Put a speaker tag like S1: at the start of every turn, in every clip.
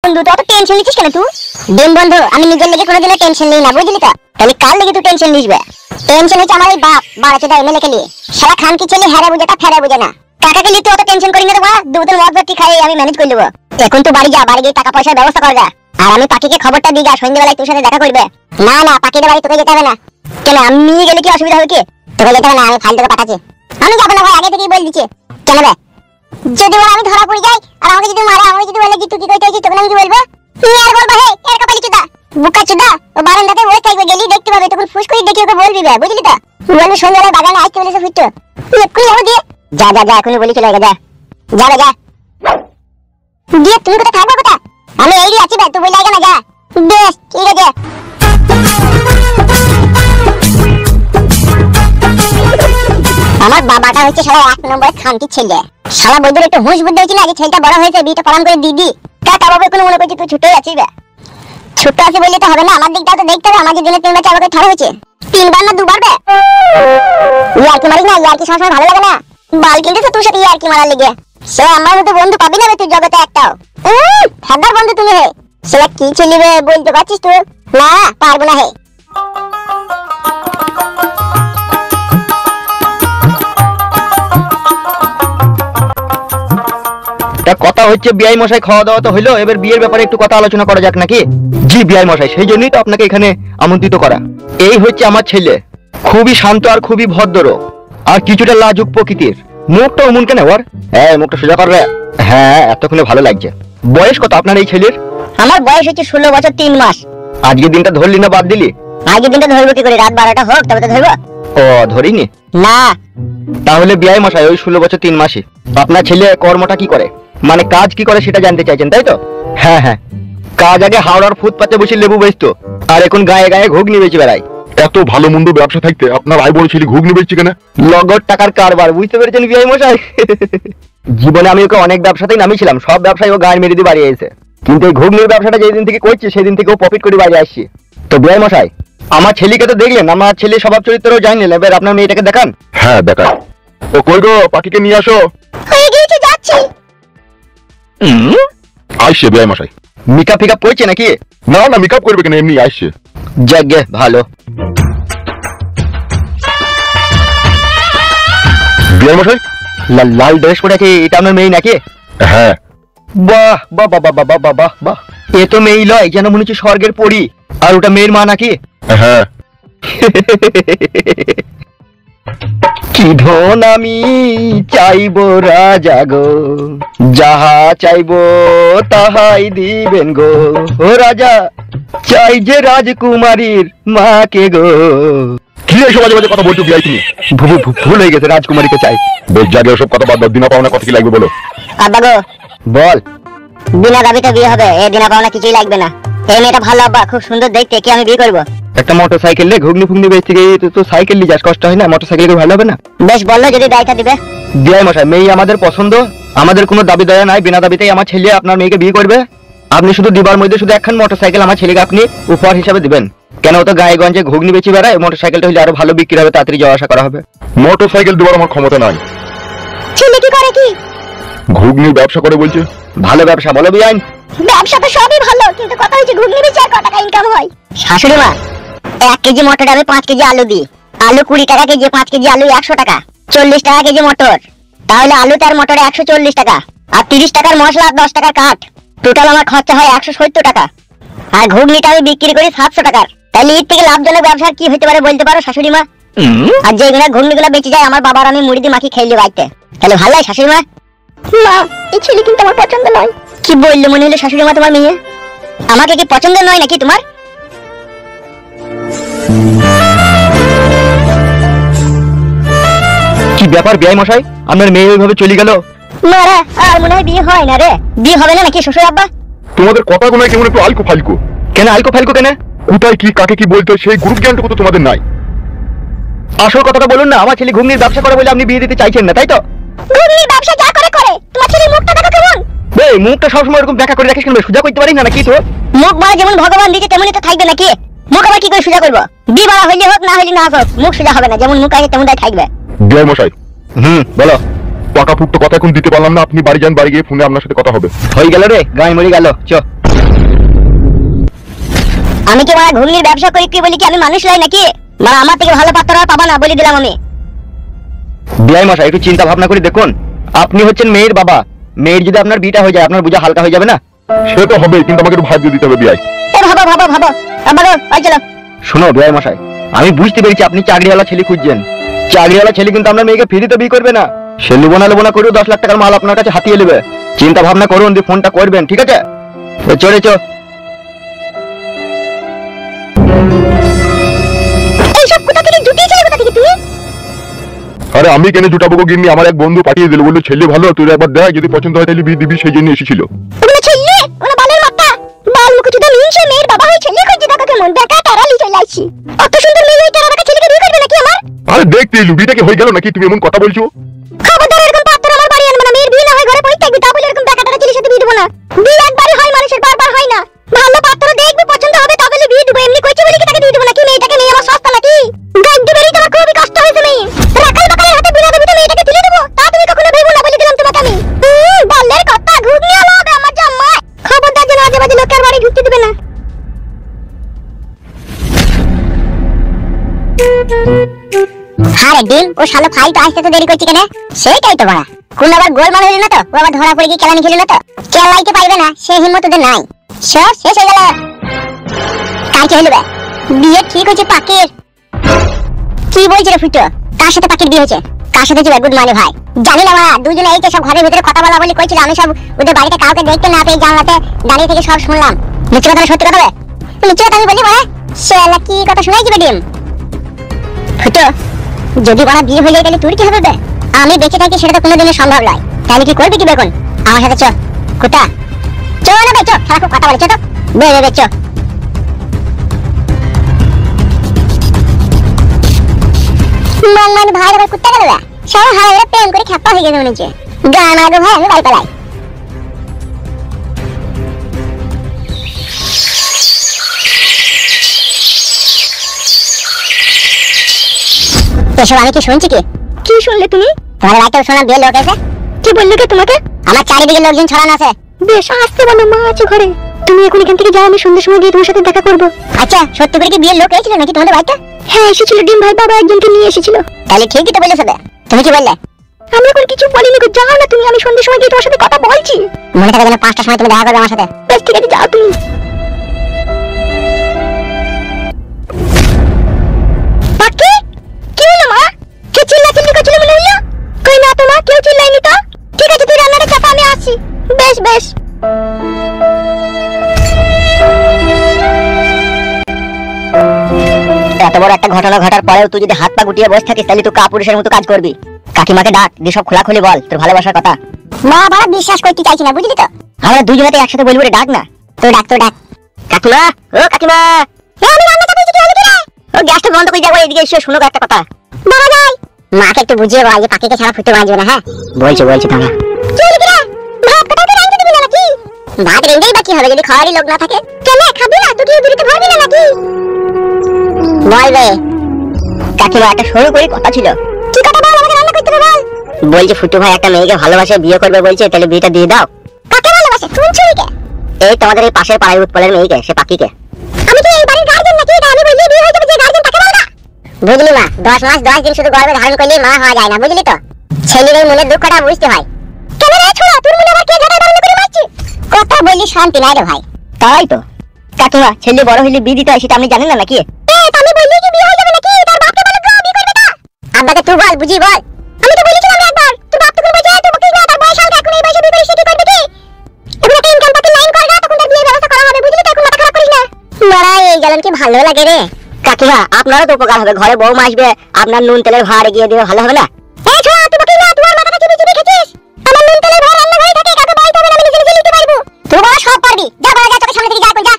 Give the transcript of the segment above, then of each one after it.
S1: বন্ধু, তো অত টেনশন নিচ্ছিস কেন তুই? ডিম বন্ধু, আমি নিজের লেগে কোনোদিনও টেনশন নিই না, বুঝলি তো? তাহলে কার লেগে তুই টেনশন নিসবে? টেনশন হচ্ছে আমার এই বাপ বাড়াচ্ছে দা এমএলএ কে নিয়ে। শালা খান কি ছেলে হ্যারে বুঝে তা ফেরে বুঝে না। কাকাকে নিয়ে তুই অত টেনশন করি না রে বাবা, দু বোতল মদ ভর্তি খাই আমি ম্যানেজ করে দেবো। এখন তুই বাড়ি যা, বাড়ি গিয়ে টাকা পয়সার ব্যবস্থা কর গা। আর আমি পাখিকে খবরটা দিই গা, সন্ধ্যাবেলায় তোর সাথে দেখা করবে। না না, পাখির বাড়ি তোকে যেতে হবে না। কেন, আমি গেলে কি অসুবিধা হবে কি? তোকে যেতে হবে না, আমি ফাইল তোকে পাঠাচ্ছি। আমি যাবো না ভাই, আগে থেকেই বলে দিচ্ছি। কেন বে? যদি বলে আমি ধরা পড়ে যাই আর আমাকে যদি মারে, আমাকে যদি বলে যে তুই কি কইতে হইছিস, তখন আমি কি বলবো? তুই আর বলবো হে এর কপালি চুদা বুকা চুদা, ও বারান্দাতে বসে থাকবে, গেলি দেখতে পাবে, তখন ফুস করে দেখি ওকে বলবি বে, বুঝলি তো? বলবি সন্ধ্যাবেলায় বাগানে আসতে বলেছে ফুটতো, তুই এক্ষুনি যাবো দিয়ে। যা যা যা, এখনই বলি চলে যা যা যা যা দিয়ে। তুমি কোথায় থাকবো কোথা? আমি এই আছি বে, তুই বলে আগে না যা। বেশ ঠিক আছে। আমার বাবাটা হচ্ছে শালা এক নম্বরের খানকি ছেলে। শালা বৈদ্যুর একটু হুঁশ বুদ্ধি হয়েছিল, আগে ছেলেটা বড় হয়েছে, বিয়েটা পালন করে দিদি। কাকা বাবা কোনো মনে করছি তুই ছোটই আছিস বে। ছোট আছি বললে তো হবে না, আমার দিকটাও তো দেখতে হবে। আমাকে দিনে 3 বার 4 বার ছাড়া হয়েছে, 3 বার না 2 বার বে। ইয়ার্কি মারিস না, ইয়ার্কি সবসময় ভালো লাগে না। বাল কিনতে তো তোর সাথে ইয়ার্কি মারার লেগে। সে আমার মতো বন্ধু পাবি না বে তুই জগতে একটাও। ফাদার বন্ধু তুমি হে। সেটা কি ছেলে বে বলতে পারছিস তুই? না পারবো না হে।
S2: কথা হচ্ছে বিআই মশাই, খাওয়া দাওয়া তো হইলো, এবার বিয়ের ব্যাপারে একটু কথা আলোচনা করা যাক নাকি? জি বিআই মশাই, সেই জন্যই তো আপনাকে এখানে আমন্ত্রিত করা। এই হচ্ছে আমার ছেলে, খুবই শান্ত আর খুবই ভদ্র আর কিছুটা লাজুক প্রকৃতির। মুখটা অমন কেন ওর? হ্যাঁ মুখটা সোজা কর রে। হ্যাঁ এতক্ষণে ভালো লাগছে। বয়স কত আপনার এই ছেলের?
S1: আমার বয়স হচ্ছে 16 বছর 3 মাস।
S2: আজকের দিনটা ধরলি না বাদ দিলি?
S1: আজকের দিনটা ধরবো কি করে? রাত 12টা হোক তবে তো ধরবো।
S2: ও ধরিনি
S1: না।
S2: তাহলে বিআই মশাই ওই 16 বছর 3 মাসে আপনার ছেলে কর্মটা কি করে, মানে কাজ কি করে সেটা জানতে চাইছেন তাই তো? হ্যাঁ হ্যাঁ, কাজ আগে হাওড়ার ফুটপাতে বসে লেবু বেচতো, আর এখন গায়ে গায়ে ঘুগনি বেচে বেড়ায়।
S3: এত ভালো মন্দ ব্যবসা থাকতে আপনার ভাই বড় ছেলে ঘুগনি বেচছে কেন?
S2: লগর টাকার কারবার, বুঝতে পেরেছেন বিআই মশাই? জীবনে আমি ওকে অনেক ব্যবসাতেই নামিয়েছিলাম, সব ব্যবসায় ও গায়ে মেরে দিয়ে বাড়ি এসেছে, কিন্তু এই ঘুগনির ব্যবসাটা যেদিন থেকে করছে সেদিন থেকে ও প্রফিট করে বাইরে আসছে। তো বিআই মশাই, আমার ছেলেকে তো দেখলেন, আমার ছেলে স্বভাব চরিত্রও জানলেন, এবার আপনার মেয়েটাকে দেখান।
S3: হ্যাঁ দেখান। ও কই গো, পাখিকে নিয়ে আসো।
S1: হয়ে গিয়েছে, যাচ্ছি।
S3: আইসে বিআই মশাই।
S2: মেকআপ ফিকআপ করছে নাকি?
S3: না না, মেকআপ করবে কেন, এমনি আইসে।
S2: যাগে ভালো।
S3: বিআই মশাই
S2: লাল ড্রেস পরে আছে, এটা আপনার মেয়ে নাকি?
S3: হ্যাঁ।
S2: বাহ বাহ বাহ বাহ বাহ বাহ বাহ বাহ, এ তো মেয়ে লয়, যেন মনে হচ্ছে স্বর্গের পরী। আর ওটা মেয়ের মা নাকি?
S3: হ্যাঁ।
S2: কি ধন আমি চাইবো রাজা গো, যাহা চাইবো তাহাই দিবেন গো। ও রাজা চাই যে রাজকুমারীর মাকে গো।
S3: কি এইসব বাজে বাজে কথা বলছো বিআই তুমি?
S2: ভুল হয়ে গেছে, রাজকুমারীকে চাই।
S3: বেশ জাগে ওসব কথা বাদ দাও, দিনা পাওনা কত কি লাগবে বলো।
S1: আব্বা গো,
S2: বল।
S1: বিনা দাবিতে বিয়ে হবে, এ দিনা পাওনা কিছুই লাগবে না। এই মেয়েটা ভালো আব্বা, খুব সুন্দর দেখতে, কি আমি বিয়ে করবো।
S2: একটা মোটর সাইকেল রে, ঘুগনি ফুগনি বেচতে গিয়ে তো সাইকেল নিয়ে যাস, কষ্ট হয় না? মোটর সাইকেল ভালো হবে না?
S1: বেশ বললো যদি দায়িত্ব দিবে।
S2: বিআই মশাই, মেয়ে আমাদের পছন্দ, আমাদের কোনো দাবি দয়া নাই, বিনা দাবিতেই আমার ছেলে আপনার মেয়েকে বিয়ে করবে। আপনি শুধু দিবার মধ্যে শুধু একখান মোটর সাইকেল আমার ছেলেকে আপনি উপহার হিসাবে দিবেন। কেন, ও তো গায়ে গঞ্জে ঘুগনি বেচি বেড়ায়, মোটর সাইকেলটা হলে আরো ভালো বিক্রি হবে, তাড়াতাড়ি যাওয়া আসা করা হবে।
S3: মোটর সাইকেল দেওয়ার আমার ক্ষমতা নাই।
S1: ছেলে কি করে কি?
S3: ঘুগনির ব্যবসা করে বলছে।
S2: ভালো ব্যবসা বলো বিআইন।
S1: ব্যবসা তো সবই ভালো, কিন্তু কথা হচ্ছে ঘুগনি বেচে আর কত টাকা ইনকাম হয়। শাশুড়ি মা, 1 কেজি মটর আমি 5 কেজি আলু দিই। আলু 20 টাকা কেজি, 5 কেজি আলু 100 টাকা, 40 টাকা কেজি মটর। তাহলে আলু তার মটরে 140 টাকা, আর 30 টাকার মশলা আর 10 টাকার কাঠ, টোটাল আমার খরচা হয় 170 টাকা। আর ঘুগনিটা আমি বিক্রি করি 700 টাকার। তাহলে এর থেকে লাভজনক ব্যবসা কি হতে পারে বলতে পারো শাশুড়ি মা? আর যেগুলো ঘুগনিগুলো বেঁচে যায় আমার বাবার আমি মুড়ি দিয়ে মাখি খেয়ে বাড়িতে, তাহলে ভালো হয় শাশুড়ি মা? মা, এই ছেলে কিন্তু আমার পছন্দ নয়। কি বললো মনে হলো শাশুড়ি মা তোমার মেয়ে? আমাকে কি পছন্দ নয় নাকি তোমার?
S2: কি ব্যাপার বিআই মশাই, আপনার মেয়ে ওইভাবে চলে গেল?
S1: মারা, আর মনে হয় বিয়ে হয় না রে। বিয়ে হবে না নাকি শ্বশুর আব্বা?
S3: তোমাদের কথাগুলো কেমন একটু আলকো ফালকো।
S2: কেন আলকো ফালকো কেন?
S3: কোথায় কি কাকে কি বলতে হয় সেই গ্রুপ জ্ঞানটুকু তো তোমাদের নাই।
S2: আসল কথাটা বলুন না, আমার ছেলে ঘুগনির ব্যবসা করে বলে আপনি বিয়ে দিতে চাইছেন না তাই তো?
S1: ঘুগনির ব্যবসা যা করে করে, তোমার ছেলের মুখটা দেখো কেমন।
S2: এই মুখটা সবসময় এরকম দেখা করে রাখিস কেন? সোজা করতে পারিস না নাকি? তো
S1: মুখ মানে যেমন ভগবান দিয়েছে তেমনই তো থাকবে নাকি? মুখ আবার কি করে সোজা করবো? বিয়ে বাড়া হইলে হোক না হইলে না হোক, মুখ সোজা হবে না, যেমন মুখ আছে তেমনটাই থাকবে।
S3: বিআই মশাই,
S2: বলো।
S3: পাকা ফুট তো কথা এখন দিতে পারলাম না, আপনি বাড়ি যান, বাড়ি গিয়ে ফোনে আপনার সাথে কথা হবে।
S2: হয়ে গেল রে, গায়ে মরে গেল। চ
S1: আমি কি মারা ঘুগনির ব্যবসা করি কি বলি কি আমি মানুষ লাই নাকি? মা আমার থেকে ভালো পাত্র আর পাবা না বলে দিলাম আমি।
S2: বিআই মশাই একটু চিন্তা ভাবনা করে দেখুন, আপনি হচ্ছেন মেয়ের বাবা, মেয়ের যদি আপনার বিটা হয়ে যায় আপনার বোঝা হালকা হয়ে যাবে না?
S3: সে তো হবে, কিন্তু আমাকে একটু ভাগ্য দিতে হবে বিয়াই।
S1: এ ভাবো ভাবো ভাবো আমারও ওই চলো।
S2: শোনো বিআই মশাই, আমি বুঝতে পেরেছি আপনি চাকরিওয়ালা ছেলে খুঁজছেন। চাকরিওয়ালা ছেলে কিন্তু আপনার মেয়েকে ফ্রিতে বিয়ে করবে না, সে লোবনা করেও 10 লাখ টাকার মাল আপনার কাছে হাতিয়ে নেবে। চিন্তা ভাবনা করুন দিয়ে ফোনটা করবেন, ঠিক আছে? চলে চো।
S1: এইসব কোথা থেকে জুটিয়েছিলে, কোথা থেকে তুমি?
S3: আরে আমি কেন জুটাবো গো গিন্নি, আমার এক বন্ধু পাঠিয়ে দিল, বললো ছেলে ভালো, তুই একবার দেখ, যদি পছন্দ হয় তাহলে বিয়ে দিবি, সেই জন্য এসেছিল।
S1: ওগুলো ছেলে, ওগুলো বালের মাথা, বাল মুখ চুদা মিনছে মেয়ের বাবা হয়ে ছেলে খুঁজছে, দেখো কেমন বেকা তারালি চলে আসছি। অত সুন্দর মেয়ে হয়ে তারা আমাকে ছেলেকে বিয়ে করবে নাকি আমার?
S3: আরে দেখতে এলু, বিয়েটা কি হয়ে গেল নাকি, তুমি এমন কথা বলছো?
S1: খবরদার এরকম পাত্র আমার বাড়ি আনবে না, মেয়ের বিয়ে না হয় ঘরে পড়ে থাকবি, তা বলে এরকম বেকা তারা ছেলের সাথে বিয়ে দেবো না। বিয়ে একবারই হয় মানুষের, বারবার হয় না। ভালো পাত্র দেখবি, পছন্দ হবে তা বলে বিয়ে দেবো, এমনি কইছে বলে কি তাকে বিয়ে দেবো নাকি? মেয়েটাকে মেয়ে আমার সস্তা নাকি? গাইড বেরি তোমার খুবই কষ্ট হয়েছে মেয়ে, রাখাল বাকালের হাতে বিনা দেবি তো মেয়েটাকে তুলে দেবো, তা তুমি কখনো ভেবো না বলে দিলাম তোমাকে আমি। বালের কথা, ঘুগনি আলো হবে আমার জামাই, খবরদার যেন আজে বাজে লোকের বাড়ি ঢুকতে দেবে না। আরে ডিম, ও শালো ফাইল তো আসতে তো দেরি করছি কেন? সেটাই তো বড়া, কোন আবার গোলমাল হইল না তো? ও আবার ধরা পড়ে গিয়ে কেলানি খেলো না তো? কেলাইতে পারবে না সে হিম্মত ওদের নাই। সব শেষ হয়ে গেল, কালকে হইল বিয়ে ঠিক হয়েছে পাকের। কি বলছে রে ফুটো, কার সাথে পাকের বিয়ে হয়েছে? কার সাথে হয়েছে? গুড মর্নিং ভাই, জানি না মা, দুজনে এই তো সব ঘরের ভিতরে কথা বলা বলি কইছিল, আমি সব ওদের বাড়িতে কাউকে দেখতে না পেয়ে জানলাতে দাঁড়িয়ে থেকে সব শুনলাম। মিথ্যে কথা না সত্যি কথা? মিথ্যে কথা আমি বলি বড়া, শালা কি কথা শোনাইছি ডিম? ফুটো, যদি বড় বিয়ে হয়ে যায় তাহলে তোর কি হবে বে? আমি বেঁচে থাকি সেটা তো কোনোদিনও সম্ভব নয়, তাহলে কি করবি কি বেগুন? আমার সাথে চ, কোথা চ না বে, চ, সারা খুব কথা বলে, চ তো বে বে বে চ। মানে ভাই আবার কুত্তা গেল, সারা হারা প্রেম করে খেপা হয়ে গেছে মনে হচ্ছে। গান আগে ভাই আমি বাড়ি পালাই। এসব আমি কি শুনছি? কি কি শুনলে তুমি? তোমার বাড়িতে শোনা বিয়ে লোক এসে কি বললো কে তোমাকে? আমার চারিদিকে লোকজন ছড়ানো আছে। বেশ আসতে বলো, মা আছে ঘরে, তুমি এখন এখান থেকে যাও, আমি সন্ধ্যার সময় গিয়ে তোমার সাথে দেখা করবো। আচ্ছা, সত্যি করে কি বিয়ের লোক এসেছিল নাকি তোমাদের বাড়িতে? হ্যাঁ এসেছিল ডিম ভাই, বাবা একজনকে নিয়ে এসেছিল। তাহলে ঠিকই তো বলেছো। তুমি কি বললে? আমি এখন কিছু বলিনি গো, যাও না তুমি, আমি সন্ধ্যার সময় গিয়ে তোমার সাথে কথা বলছি। মনে থাকে যেন 5টার সময় তুমি দেখা করবে আমার সাথে। বেশ ঠিক আছে, যাও তুমি। বাকি কি হলো মা? কে চিল্লাচিল্লি করছিল মনে হলো? কই না তো মা, কেউ চিল্লাইনি তো। ঠিক আছে তুই রান্নাটা চাপা, আমি আসছি। বেশ বেশ। এত বড় একটা ঘটনা ঘটার পরেও তুই যদি হাত পা গুটিয়ে বসে থাকিস তাহলে তুই কাপুরুষের মতো কাজ করবি। কাকিমাকে ডাক দিয়ে সব খোলাখুলি বল তোর ভালোবাসার কথা। মা বাবা বিশ্বাস করতে চাইছি না, বুঝলি তো? আমরা দুজনেতে একসাথে বলবো রে, ডাক না। তো ডাক তো ডাক। কাকিমা, ও কাকিমা। আমি রান্না চাপিয়েছি, কি হলো কি রে? ও গ্যাসটা বন্ধ করে যাবো, এদিকে এসে শুনো একটা কথা। বাবা যাই, মাকে একটু বুঝিয়ে বল যে পাখিকে ছাড়া ফুটে বাঁচবে না। হ্যাঁ বলছি তোমরা কি হলো কি রে? ভাত কোথাও রাঁধতে দিবি না নাকি? ভাত রেঁধেই বা কি হবে যদি খাওয়ারই লোক না থাকে? কেন খাবি না তুই? কি দূরিতে ভাবি না নাকি? বলবে কাকিমা, একটা শুরু করি কথা ছিল। কি কথা বল, আমাকে রান্না করতে বল। বলছি ফুটু ভাই একটা মেয়েকে ভালোবাসে বিয়ে করবে বলছে, তাহলে বিয়েটা দিয়ে দাও। কাকে ভালোবাসে? কোন ছুরিকে? এই তোমাদের এই পাশের পাড়ায় উৎপলের মেয়েকে, সে পাখিকে। আমি কি এই বাড়ির গার্জেন নাকি? এটা আমি বললি বিয়ে হয়ে যাবে, যে গার্জেন তাকে বলবা। বুঝলি মা, 10 মাস 10 দিন শুধু গর্ভে ধারণ করলে মা হওয়া যায় না, বুঝলি তো? ছেলের এই মনের দুঃখটা বুঝতে হয়। কেন রে ছোড়া, তোর মনে আবার কে ঝাড়া ধারণ করে মারছে? কথা বললি শান্তি নাই রে ভাই। তাই তো কাকিমা, ছেলে বড় হইলে বিয়ে দিতে হয় সেটা আপনি জানেন না নাকি? আমি বললি কি বিয়ে হয়ে যাবে নাকি? তোর বাপকে বলে গো বিয়ে করবে না। আব্বাকে তুই বল, বুঝি বল। আমি তো বলেছিলাম একবার, তোর বাপ তো বলছে তুই বকিস না, তার বয়স হল, এখন এই বয়সে বিয়ে করে সে কি করবে কি? এখন একটা ইনকাম পাতি লাইন কর না, তখন তার বিয়ের ব্যবস্থা করা হবে, বুঝলি তো? এখন মাথা খারাপ করিস না। মারা এই গেলেন কি ভালো লাগে রে। কাকিমা আপনারও তো উপকার হবে, ঘরে বউ আসবে, আপনার নুন তেলের ভাড় এগিয়ে দিলে ভালো হবে না? এই ছোড়া তুই বকিস না, তুই আর মাথাটা চিবি চিবি খেছিস। আমার নুন তেলের ভাড় রান্না ঘরে থাকে, কাউকে বলতে হবে না, আমি নিজে নিজে নিতে পারবো। তুই বড় সব পারবি, যা বাবা যা, তোকে সামনে থেকে যা কই যা।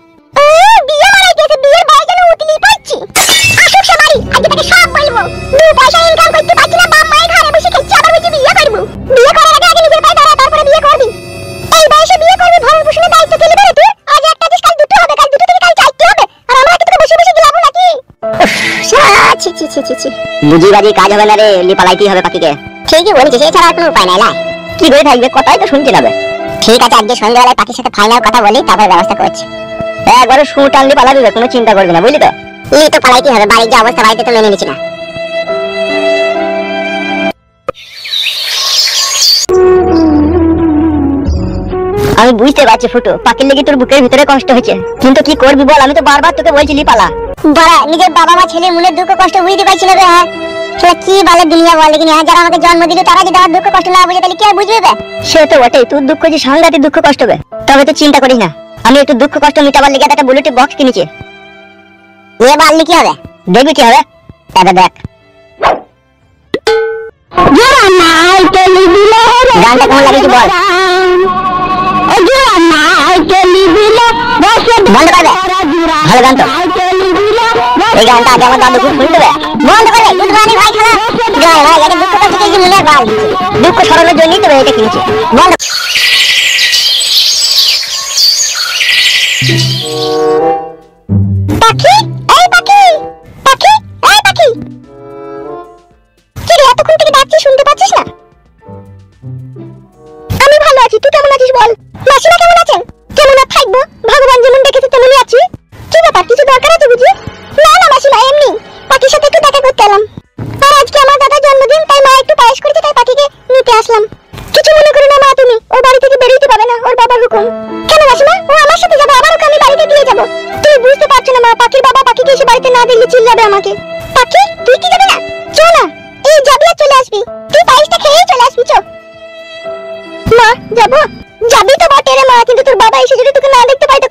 S1: বিয়ে মারাই গেছে, বিয়ের বয়স যেন উতলি পাচ্ছি। আসুক সে বাড়ি, আজকে তাকে সব বলবো। 2 পয়সা ইনকাম করতে পারছি না, বাপ মায়ের ঘরে বসে খেচ্ছি, আবার বলছি বিয়ে করবো। বিয়ে করার আগে আগে নিজের পায়ে দাঁড়া, তারপরে বিয়ে করবি। এই বয়সে বিয়ে করবি, ভরণ পোষণের দায়িত্ব কে নেবে রে তুই? আজ একটা দিস, কাল দুটো হবে, কাল দুটো থেকে কাল 4টে হবে, আর আমরা তোকে বসে বসে দিলাম নাকি? ছি ছি ছি ছি ছি, বুঝি বাজি কাজ হবে না রে, লিপালাইতেই হবে পাখিকে। ঠিকই বলেছিস, এছাড়া আর কোনো উপায় নাই। লাই কি করে থাকবে, কথাই তো শুনতে হবে। ঠিক আছে, আজকে সন্ধ্যাবেলায় পাখির সাথে ফাইনাল কথা বলি, তারপরে ব্যবস্থা করছি। একবারে শু টানলে পালাবি, কোনো চিন্তা করবি না, বুঝলি তো? এই তো পালাইতে হবে, বাড়ির যে অবস্থা, বাড়িতে তো মেনে নিচ্ছি না। আমি বুঝতে পারছি ফুটু, পাখির লেগে তোর বুকের ভিতরে কষ্ট হয়েছে, কিন্তু কি করবি বল? আমি তো বারবার তোকে বলছিলি পালা। বড়া, নিজের বাবা মা ছেলে মনের দুঃখ কষ্ট বুঝতে পারছি না রে। হ্যাঁ সেটা কি বলে দুনিয়া বলে, কিন্তু যারা আমাকে জন্ম দিল তারা যদি আমার দুঃখ কষ্ট না বুঝে তাহলে কি আর বুঝবে বে? সে তো বটেই, তোর দুঃখ যে সাংঘাতিক দুঃখ কষ্ট হবে। তবে তো চিন্তা করিস না, আমি একটু দুঃখ কষ্ট মিটাবার লেগে একটা বুলেটের বক্স কিনেছি। এ বাড়লি কি হবে? দেখবি কি হবে, এটা দেখ। গানটা কেমন লাগছে বল? বন্ধ করবে, ভালো গান তো। এই গানটা আগে আমার দাদু খুব শুনতে হবে। বন্ধ করবে, দুধ রানি ভাই খালা। জয় ভাই, এটা দুঃখ কষ্ট থেকে মনে বাল দিচ্ছে, দুঃখ সরানোর জন্যই তো এটা কিনেছি। বন্ধ। পাখি, এই পাখি, পাখি, এই পাখি, কি রে এতক্ষণ থেকে ডাকছি, শুনতে পাচ্ছিস না? আমি ভালো আছি, তুই কেমন আছিস বল? মাসিমা কেমন আছেন? কেমন আর থাকবো, ভগবান যেমন দেখেছে তেমনই আছি। কি ব্যাপার, কিছু দরকার আছে বুঝি? না না মাসিমা, এমনি পাখির সাথে একটু দেখা করতে এলাম। আর আজকে আমার দাদার জন্মদিন, তাই মা একটু পায়েস করেছে, তাই পাখিকে নিতে আসলাম। কিছু মনে করো না মা তুমি, ও বাড়ি থেকে বেরোতে পাবে না, ওর বাবার হুকুম। কেন মাসিমা, ও আমার সাথে যাবে, আবার ওকে আমি বাড়িতে দিয়ে যাবো। তুই বুঝতে পারছো না মা, পাখির বাবা পাখিকে এসে বাড়িতে না দিলে চিল্লাবে আমাকে। পাখি তুই কি যাবে না? চল না, এই যাবি আর চলে আসবি, তুই পায়েসটা খেয়েই চলে আসবি। চ মা, যাবো। যাবি তো বটে রে মা, কিন্তু তোর বাবা এসে যদি তোকে না দেখতে পাই তো